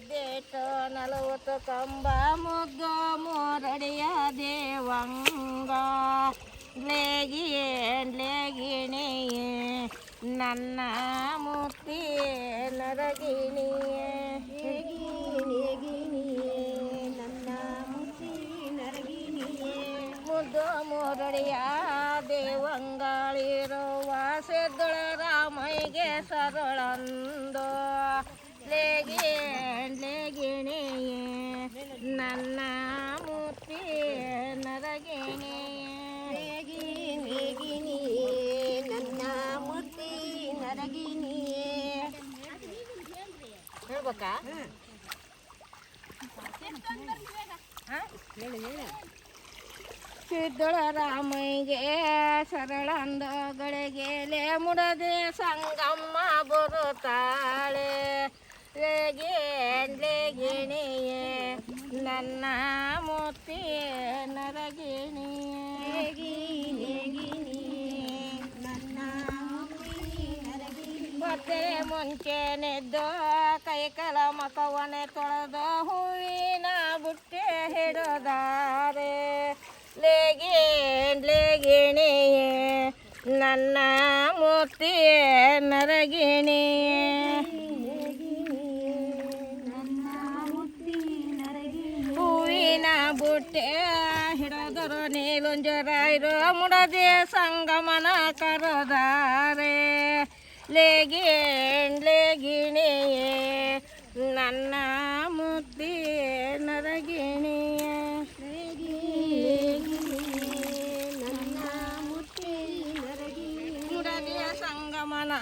ಮುದ್ದೆಟ್ಟು 40 ಕಂಬ ಮುದ್ದು ಮೋರಡಿಯ ದೇವಂಗ ಲೇಗಿಣಿಯೇ ನನ್ನ ಮುತ್ತಿ ನರಗಿಣಿಯೇ ನನ್ನ ಮುತ್ತಿ ನರಗಿಣಿಯೇ ಮುದ್ದು ಮೋರಡಿಯ ದೇವಂಗಳಿರುವ ಸಿದ್ಧಳ ರಾಮಯ್ಯಗೆ ಸರಳಂದು ಲೇಗಿಣಿಯೇ ನನ್ನ ಮುತ್ತಿ ನರಗಿಣಿಯೇ ನನ್ನ ಮುತ್ತಿ ನರಗಿಣಿಯೇ ಹೇಳ್ಬೇಕಾ ಸಿದ್ಧಳ ರಾಮಯ್ಯಗೆ ಸರಳಂದಗಳಿಗೆ ಮುಡದೆ ಸಂಗಮ್ಮ ಬರುತ್ತಾಳೆ ಲೇಗಿಣಿಯೇ ನನ್ನ ಮುತ್ತಿ ನರಗಿಣಿಯೇ ನನ್ನ ಮುತ್ತಿ ನರಗಿಣಿ ಮತ್ತೆ ಮುಂಚೆನೆದ್ದು ಕೈಕಲ ಮಕವನೆ ತೊಳೆದು ಹೂವಿನ ಬುಟ್ಟೆ ಹಿಡದಾರೆ ಲೇಗಿಣಿಯೇ ನನ್ನ ಮುತ್ತಿ ನರಗಿಣಿಯೇ ಹೂವಿನ ಬುಟ್ಟೆ ಹಿಡದರು ನೀಲುಂಜರಾಯರು ಮುಡದೆ ಸಂಗಮನ ಕರೆದಾರೆ ಲೇಗಿಣಿಯೇ ನನ್ನ ಮುತ್ತಿ ನರಗಿಣಿಯೇ ಮುಡದೆ ಸಂಗಮನ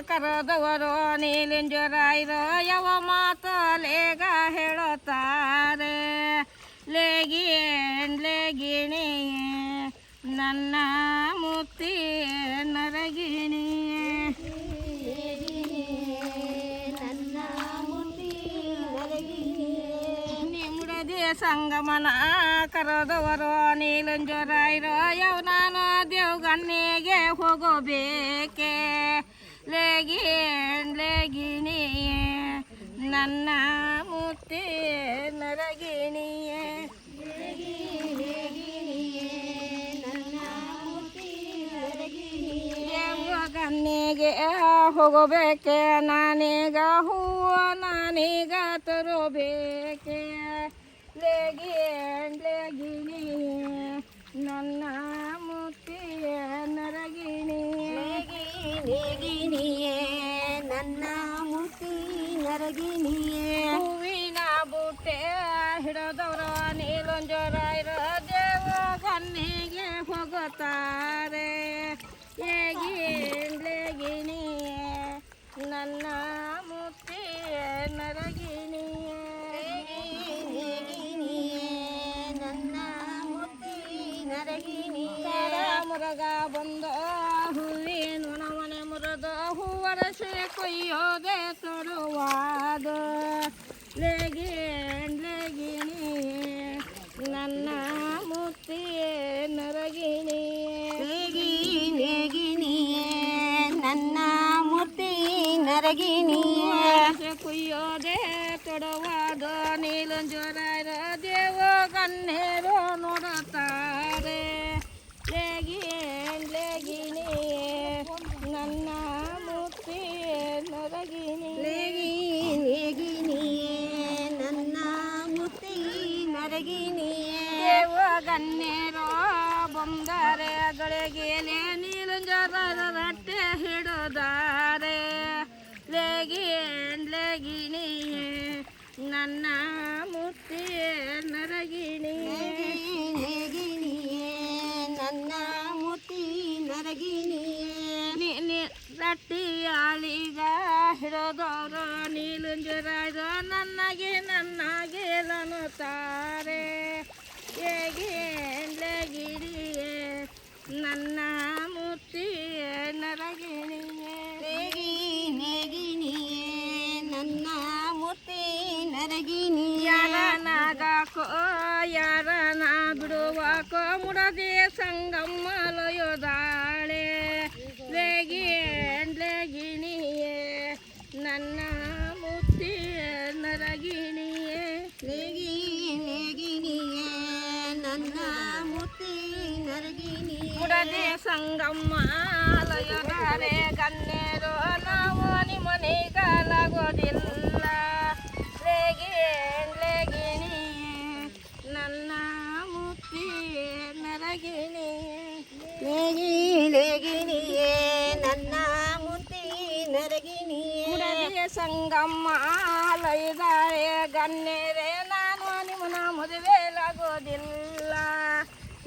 ಕರೆದವರು ನೀಲುಂಜರಾಯರು ಯಾವ ಮಾತಲೇಗ ಹೇಳುತ್ತಾರೆ ಲೇಗಿಣಿಯೇ ನನ್ನ ಮುತ್ತಿ ನರಗಿಣಿಯೇ ನನ್ನ ಮುತ್ತಿ ನರಗಿಣಿಯೇ ಮುಡದೆ ಸಂಗಮನ ಕರೆದವರು ನೀಲುಂಜರಾಯರು ಯಾವ ನಾನು ದೇವಗನ್ನಿಗೆ ಹೋಗಬೇಕೆ ಲೇಗಿಣಿಯೇ ನನ್ನ ಮುತ್ತಿ ನರಗಿಣಿಯೇ ನನ್ನ ಮುತ್ತಿ ನರಗಿಣಿಯೇ ಗನ್ನಿಗೆ ಹೋಗಬೇಕೆ ನಾನೀಗ ಹೂವು ನಾನೀಗ ತರಬೇಕೆ ಲೇಗಿಣಿಯೇ ನನ್ನ ಮುತ್ತಿ ನರಗಿಣಿಯೇ ನನ್ನ ಮುತ್ತಿ ನರಗಿಣಿಯೇ ಹೂವಿನ ಬುಟ್ಟೆ ಹಿಡದವರು ನೀಲುಂಜರಾಯರು ದೇವಗನ್ನಿಗೆ ಹೋಗುತ್ತಾರೆ ಲೇಗಿಣಿಯೇ ನನ್ನ ಮುತ್ತಿ ನರಗಿಣಿಯೇ ನನ್ನ ಮುತ್ತಿ ನರಗಿಣಿಯೇ ಮುರಗ ಬಂದು ಹೂವಿನ ನವನೆ ಮುರಿದು ಹೂವರಸೆ ಕೊಯ್ಯೋದೆ ತರುವಾದ ಲೇಗಿಣಿಯೇ ನನ್ನ ಮುತ್ತಿ ನರಗಿಣಿಯೇ ನನ್ನ ಮುತ್ತಿ ನರಗಿಣಿಯೇ ಕುಯ್ಯೋದೆ ತೊಡವಾದ ನೀಲುಂಜರಾಯರ ದೇವಗನ್ನೇರು ನೋಡುತ್ತಾರೆ ಲೇಗಿಣಿಯೇ ನನ್ನ ಮುತ್ತಿ ನರಗಿಣಿಯೇ ನನ್ನ ಮುತ್ತಿ ನರಗಿಣಿಯೇ ದೇವಗನ್ನೇರು ಬಂದರೆ ಗಳಿಗೆಲೆ ನೀಲುಂಜರಾಯರ ರಟ್ಟೆ ಹಿಡಿದಾರೆ ಲೇಗಿಣಿಯೇ ನನ್ನ ಮುತ್ತಿ ನರಗಿಣಿಯೇ ನನ್ನ ಮುತ್ತಿ ನರಗಿಣಿಯೇ ರಟ್ಟಿಯಾಳಿಗ ಹಿಡಿದವರು ನೀಲುಂಜರಾಯರು ನನಗೆ ಲನುತ್ತಾರೆ ಲೇಗಿಣಿಯೇ ನನ್ನ ಮುತ್ತಿ ನರಗಿಣಿಯೇ ನನ್ನ ಮುತ್ತಿ ನರಗಿಣಿಯೇ ಯಾರನಾಗಕೋ ಯಾರನ ಬಿಡುವಕೋ ಮುಡದೆ ಸಂಗಮ್ಮ ಲಯೋದಾಳೆ ಲೇಗಿಣಿಯೇ ನನ್ನ ಮುತ್ತಿ ನರಗಿಣಿಯೇ ಮುರದಿ ಸಂಗಮ್ಮ ಲಯಗಾರೆ ಗಣ್ಯರು ನಾವು ನಿಮ್ಮನೆಗಾಲಾಗೋದಿಲ್ಲ ಲೇಗಿಣಿ ನನ್ನ ಮುತ್ತಿ ನರಗಿಣಿ ಲೇಗಿಣಿಯೇ ನನ್ನ ಮುತ್ತಿ ನರಗಿಣಿಯೇ ಮುರದಿ ಸಂಗಮ್ಮ ಲಯಗಾರೆ ಗಣ್ಯರೇ ನಾನು ನಿಮ್ಮನ ಮದುವೆಲಾಗೋದಿಲ್ಲ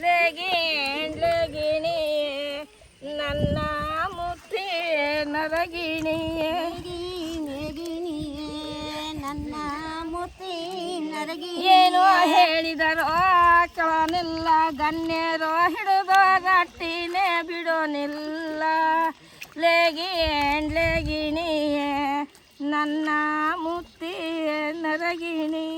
ಲೇಗಿಣಿ ನನ್ನ ಮುತ್ತಿ ನರಗಿಣಿಯೇ ನನ್ನ ಮುತ್ತಿ ನರಗಿ ಏನು ಹೇಳಿದರೋ ಕೇಳೋನಿಲ್ಲ ಗಣ್ಯರೋ ಹಿಡಿದು ಗಟ್ಟಿನೇ ಬಿಡೋನಿಲ್ಲ ಲೇಗಿಣಿಯೇ ನನ್ನ ಮುತ್ತಿ ನರಗಿಣಿ